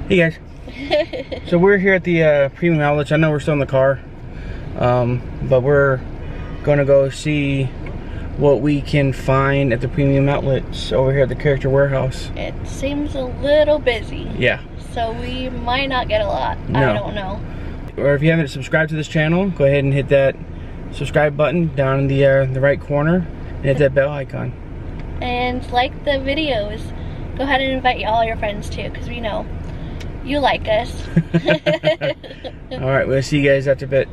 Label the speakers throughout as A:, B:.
A: Hey guys. So we're here at the Premium Outlets. I know we're still in the car, but we're gonna go see what we can find at the Premium Outlets over here at the Character Warehouse.
B: It seems a little busy.
A: Yeah.
B: So we might not get a lot.
A: No.
B: I don't know.
A: Or if you haven't subscribed to this channel, go ahead and hit that subscribe button down in the right corner and hit that bell icon. And
B: like the videos. Go ahead and invite all your friends too, because we know you like us.
A: Alright, we'll see you guys after a bit.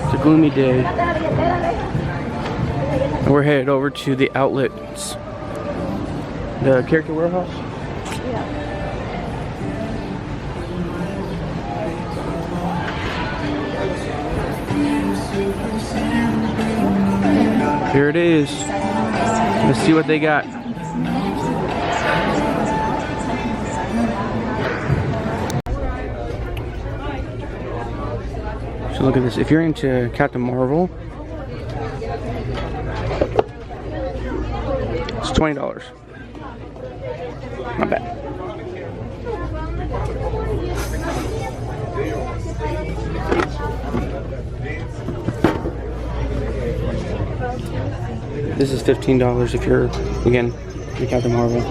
A: It's a gloomy day. And we're headed over to the outlets. The Character Warehouse?
B: Yeah.
A: Here it is. Let's see what they got. So look at this. If you're into Captain Marvel, it's $20. Not bad. This is $15 if you're, again, you Captain Marvel.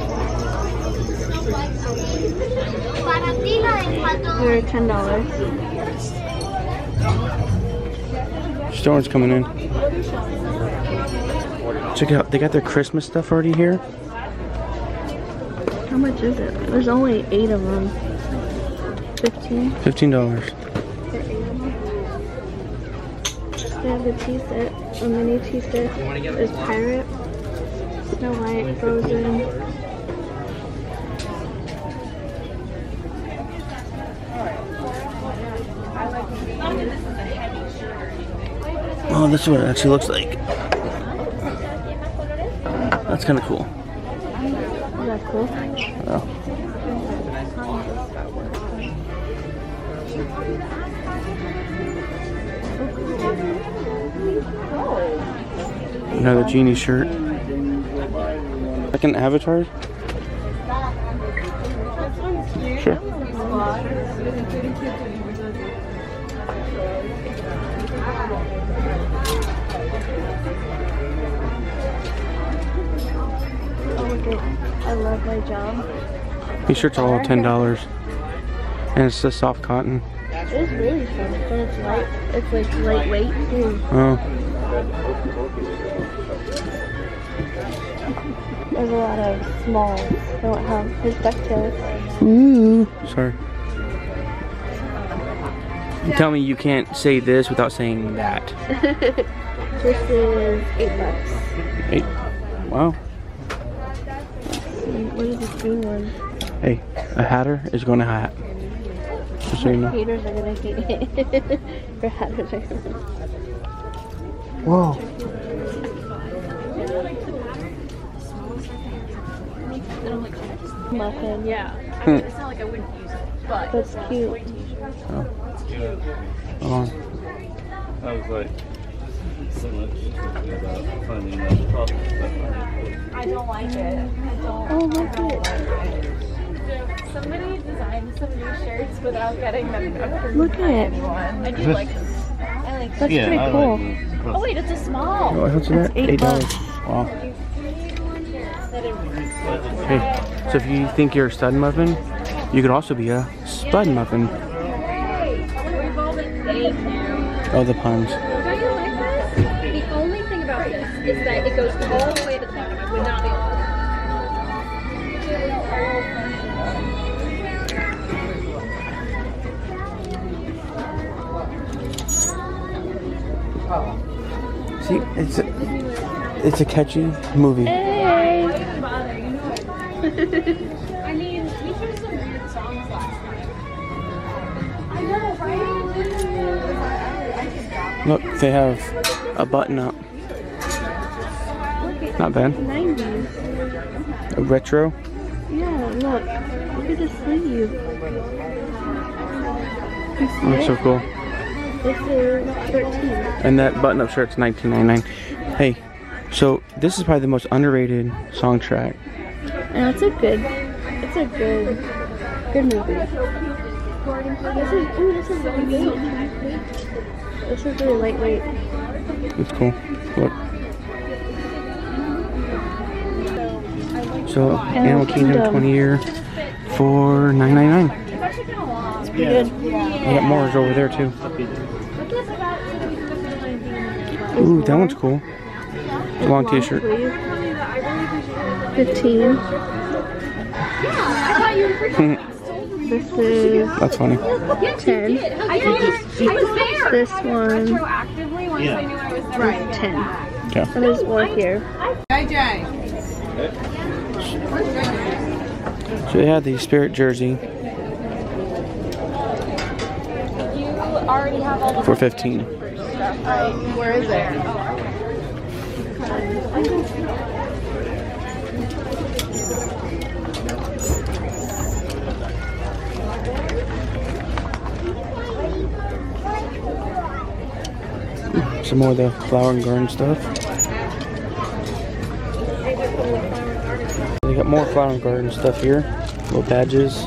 B: You're $10.
A: Storm's coming in. Check it out, they got their Christmas stuff already here.
B: How much is it? There's only 8 of them. 15?
A: $15.
B: They have the tea set, a mini tea set. There's Pirate, Snow White, Frozen.
A: Oh, this is what it actually looks like. That's kind of cool.
B: Is that cool?
A: Oh. Another genie shirt. Second avatar? Sure.
B: I love my job.
A: These shirts are all $10. And it's the soft cotton.
B: It's really fun, but it's light. It's like lightweight too.
A: Oh.
B: There's a lot of smalls. Don't have his ducktails.
A: Ooh. Sorry. You tell me you can't say this without saying that.
B: This is $8.
A: 8. Wow.
B: What is this green one?
A: Hey, a hatter is going to hat. Just so you know.
B: Haters are gonna hate it. For hatters are gonna.
A: Whoa.
B: Muffin.
C: Yeah. I mean, it's not like I wouldn't use it, but
B: That's cute.
A: Oh. Hold on.
D: I was like, so much about finding that problem.
C: I don't like it. I don't.
B: Oh, look at it.
C: Somebody designed some new shirts without getting them approved
B: Look
C: by
B: at it.
C: anyone. I do like them. I like them.
B: That's pretty cool.
C: Oh wait, it's a small.
A: What's in
B: That's
A: that? $8. Wow. Hey, so if you think you're a stud muffin, you could also be a spud muffin. Oh, the puns.
C: Don't you like this? The only thing about this is that it goes all the way to the bottom. It would not be able
A: See, it's a catchy movie.
B: Hey.
C: I mean, we chose some weird songs last night. I know, right?
A: Look, they have a button up. Not bad.
B: 90s.
A: A retro.
B: Yeah, look. Look at the sleeve.
A: That's so cool.
B: This is 13.
A: And that button-up shirt's $19.99. Hey, so this is probably the most underrated song track.
B: And it's a good movie. This is really good. This is really lightweight.
A: It's cool. Look. So, Animal Kingdom 20 year for $9.99.
B: It's pretty good.
A: I got more over there too. Ooh, that one's cool. It's a long t-shirt.
B: 15. This is
A: That's funny.
B: 10. This one is 10.
A: Okay.
B: And there's more here.
A: So they had the Spirit jersey for 15.
B: Where is it?
A: Some more of the flower and garden stuff. They got more flower and garden stuff here. Little badges.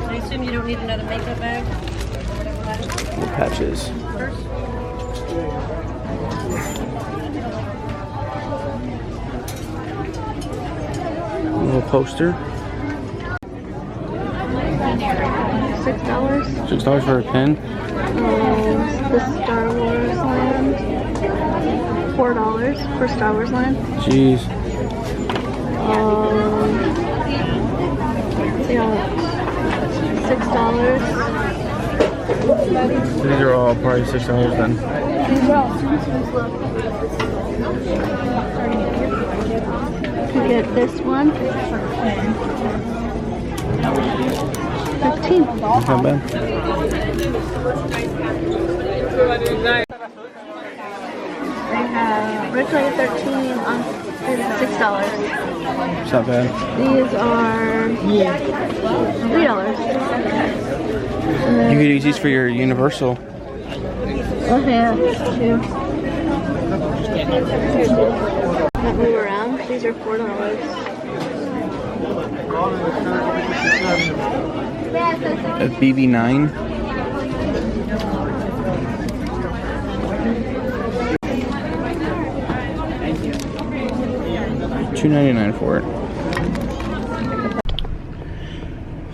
C: I assume you don't need another makeup bag?
A: Little patches. A little poster.
B: $6.
A: $6 for a pen.
B: The Star Wars land. $4 for Star Wars land.
A: Jeez.
B: $6.
A: These are all probably $6 then.
B: You get this one. 15.
A: That's not bad.
B: They have originally 13 on $6.
A: It's not bad.
B: These are $3.
A: You could use these for your Universal.
B: Oh yeah, two. That move around. These are $4.
A: A BB9. $2.99 for it.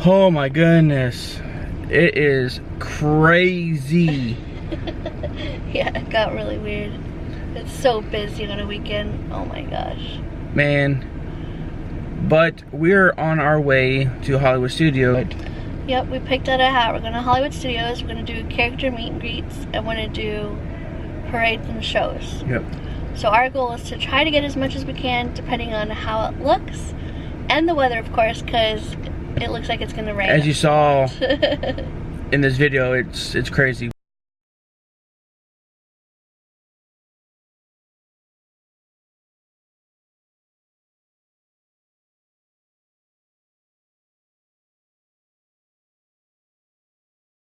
A: Oh my goodness. It is crazy.
B: Yeah, it got really weird. It's so busy on a weekend. Oh my gosh.
A: Man. But we're on our way to Hollywood Studios.
B: Yep, we picked out a hat. We're going to Hollywood Studios. We're going to do character meet and greets. And we're going to do parades and shows.
A: Yep.
B: So our goal is to try to get as much as we can, depending on how it looks. And the weather, of course, because it looks like it's going to rain.
A: As you saw in this video, it's crazy.